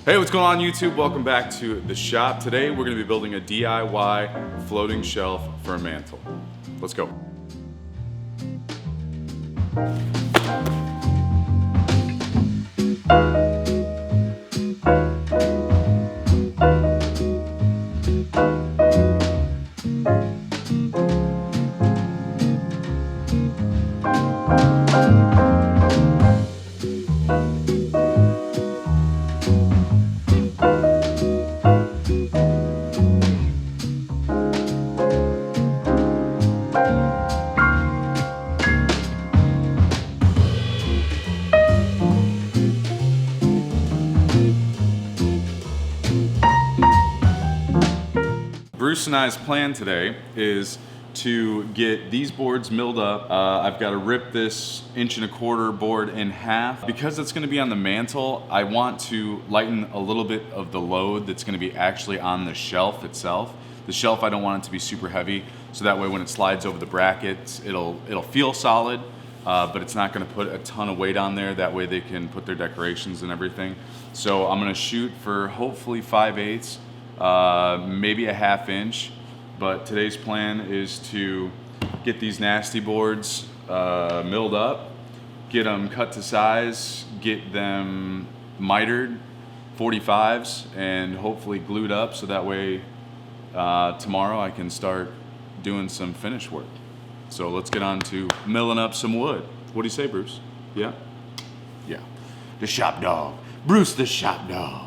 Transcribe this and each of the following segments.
Hey, what's going on YouTube? Welcome back to the shop. Today we're going to be building a DIY floating shelf for a mantle. Let's go. Bruce and I's plan today is to get these boards milled up. I've got to rip this 1.25 inch board in half. Because it's going to be on the mantle, I want to lighten a little bit of the load that's going to be actually on the shelf itself. The shelf, I don't want it to be super heavy, so that way when it slides over the brackets, it'll feel solid, but it's not going to put a ton of weight on there. That way they can put their decorations and everything. So I'm going to shoot for hopefully 5/8. Maybe a 1/2 inch, but today's plan is to get these nasty boards milled up, get them cut to size, get them mitered 45s, and hopefully glued up so that way tomorrow I can start doing some finish work. So let's get on to milling up some wood. What do you say, Bruce? Yeah? Yeah. The shop dog. Bruce the shop dog.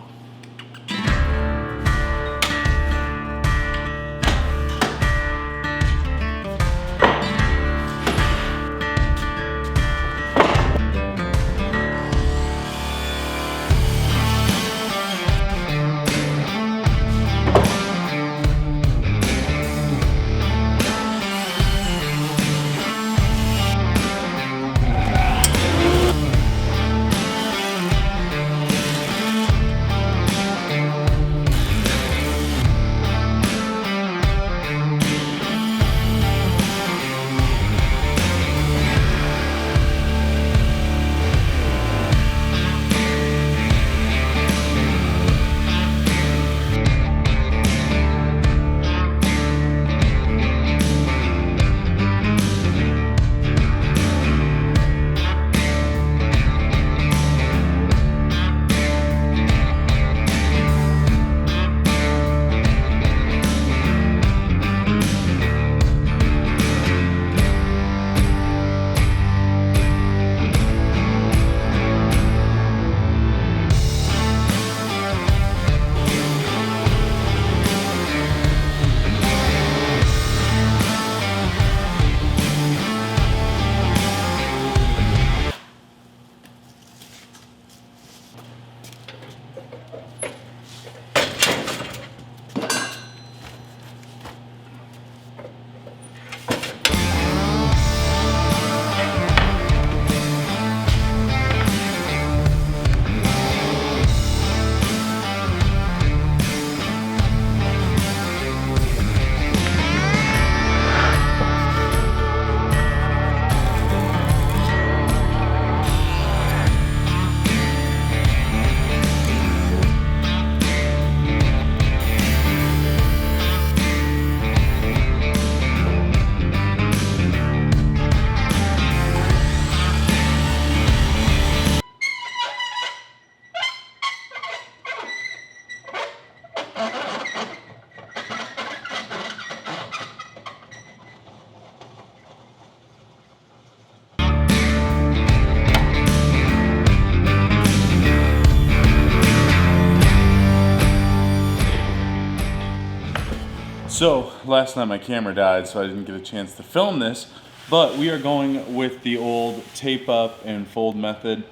So last night my camera died, so I didn't get a chance to film this, but we are going with the old tape up and fold method.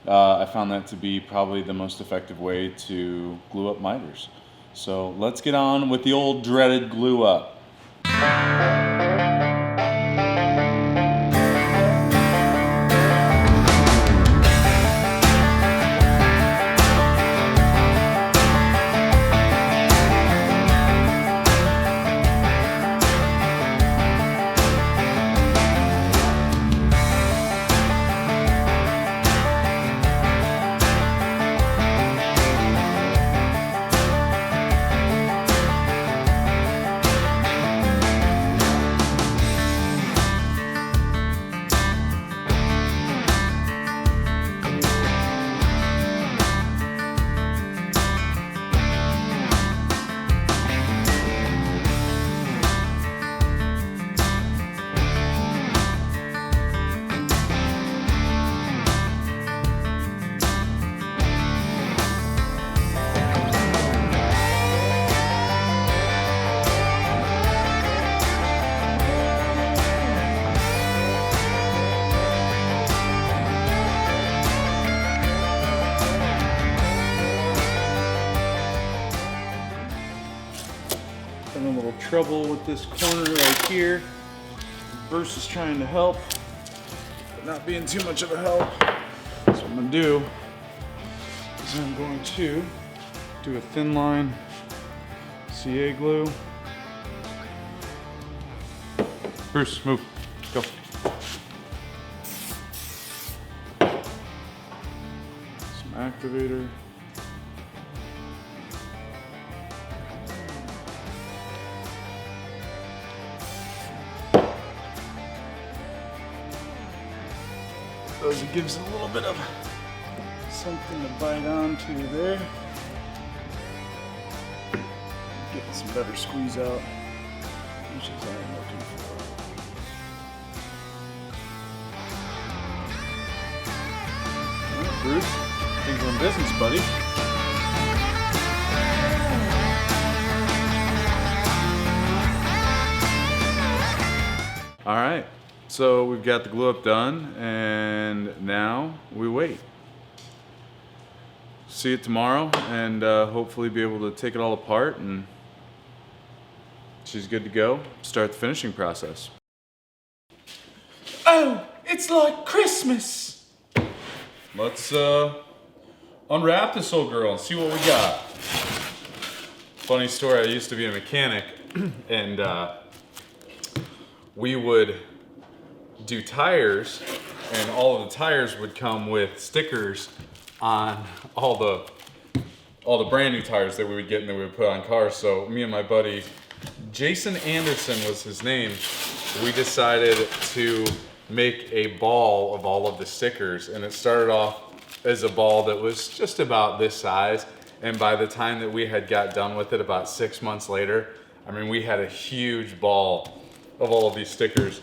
I found that to be probably the most effective way to glue up miters. So let's get on with the old dreaded glue up. having a little trouble with this corner right here. Bruce is trying to help, but not being too much of a help. So what I'm gonna do is I'm going to do a thin line CA glue. Bruce, move, go. Some activator. It gives a little bit of something to bite onto there. Getting some better squeeze out, which is what I'm looking for. All right, Bruce, I think we're in business, buddy. All right. So we've got the glue up done, and now we wait. See it tomorrow, and hopefully be able to take it all apart, and she's good to go. Start the finishing process. Oh, it's like Christmas! Let's unwrap this old girl and see what we got. Funny story, I used to be a mechanic, and we would do tires, and all of the tires would come with stickers on all the brand new tires that we would get and that we would put on cars. So me and my buddy Jason Anderson was his name, we decided to make a ball of all of the stickers, and it started off as a ball that was just about this size, and by the time that we had got done with it about 6 months later, I mean, we had a huge ball of all of these stickers.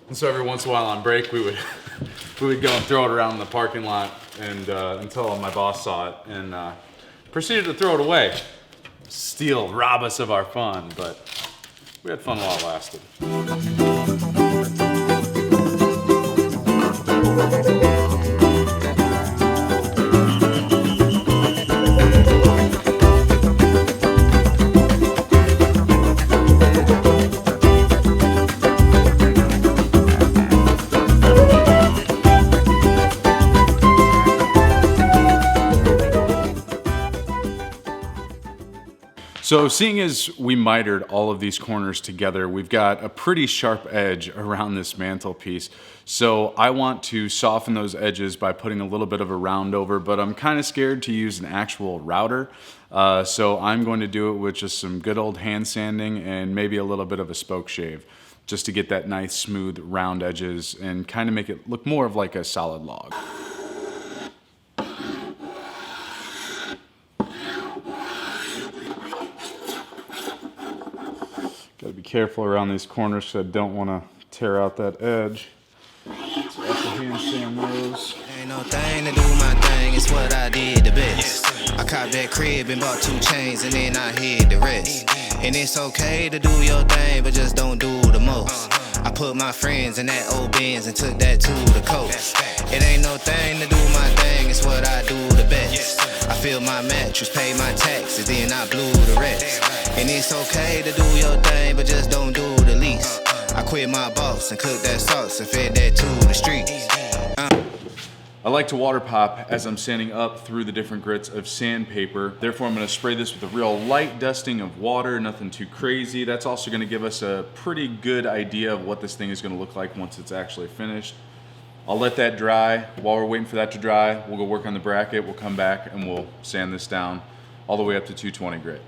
And so every once in a while on break, we would go and throw it around in the parking lot, and until my boss saw it and proceeded to throw it away. Rob us of our fun, but we had fun while it lasted. So seeing as we mitered all of these corners together, we've got a pretty sharp edge around this mantelpiece. So I want to soften those edges by putting a little bit of a round over, but I'm kind of scared to use an actual router. So I'm going to do it with just some good old hand sanding and maybe a little bit of a spoke shave, just to get that nice smooth round edges and kind of make it look more of like a solid log. Gotta be careful around these corners because I don't want to tear out that edge. So I have to hand sand those. Ain't no thing to do my thing, it's what I did the best. I copped that crib and bought 2 chains and then I hid the rest. And it's okay to do your thing, but just don't do the most. I put my friends in that old Benz and took that to the coast. It ain't no thing to do my thing, it's what I do the best. I fill my mattress, pay my taxes, then I blew the rest. And it's okay to do your thing, but just don't do the least. I quit my boss and cooked that sauce and fed that to the streets. I like to water pop as I'm sanding up through the different grits of sandpaper. Therefore, I'm gonna spray this with a real light dusting of water, nothing too crazy. That's also gonna give us a pretty good idea of what this thing is gonna look like once it's actually finished. I'll let that dry. While we're waiting for that to dry, we'll go work on the bracket. We'll come back and we'll sand this down all the way up to 220 grit.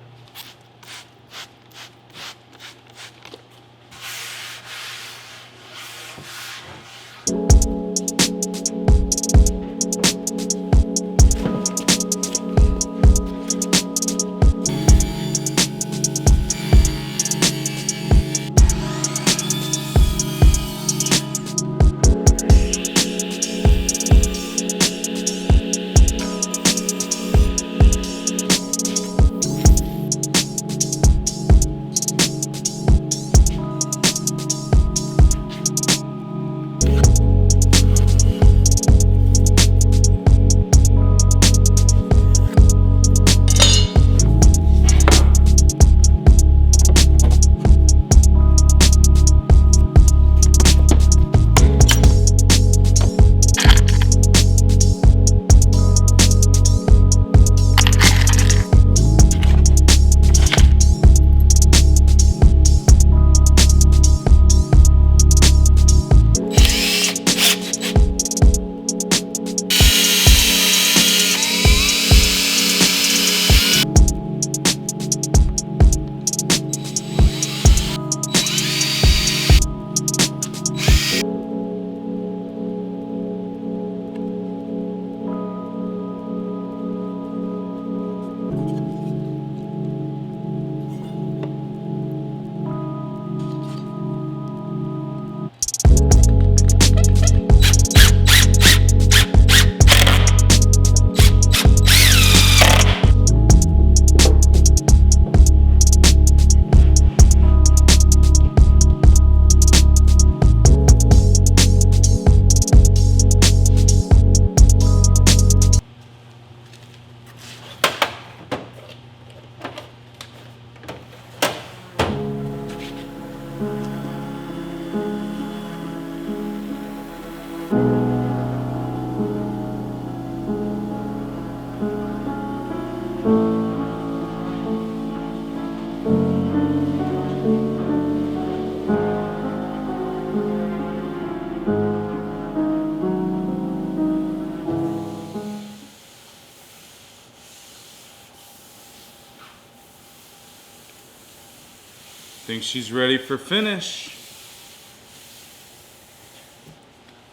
Think she's ready for finish.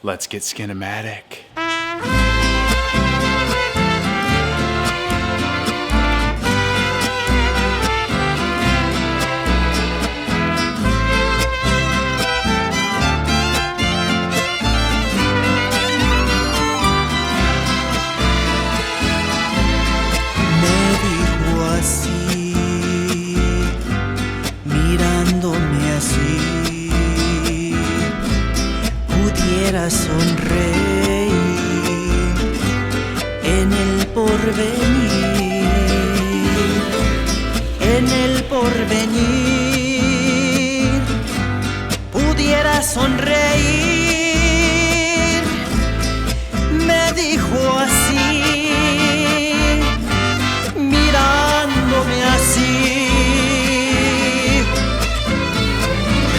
Let's get skinematic. Sonreír en el porvenir, en el porvenir, pudiera sonreír, me dijo así, mirándome así,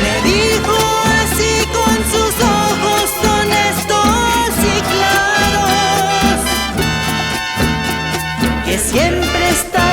me dijo así con sus ojos honestos y claros, que siempre está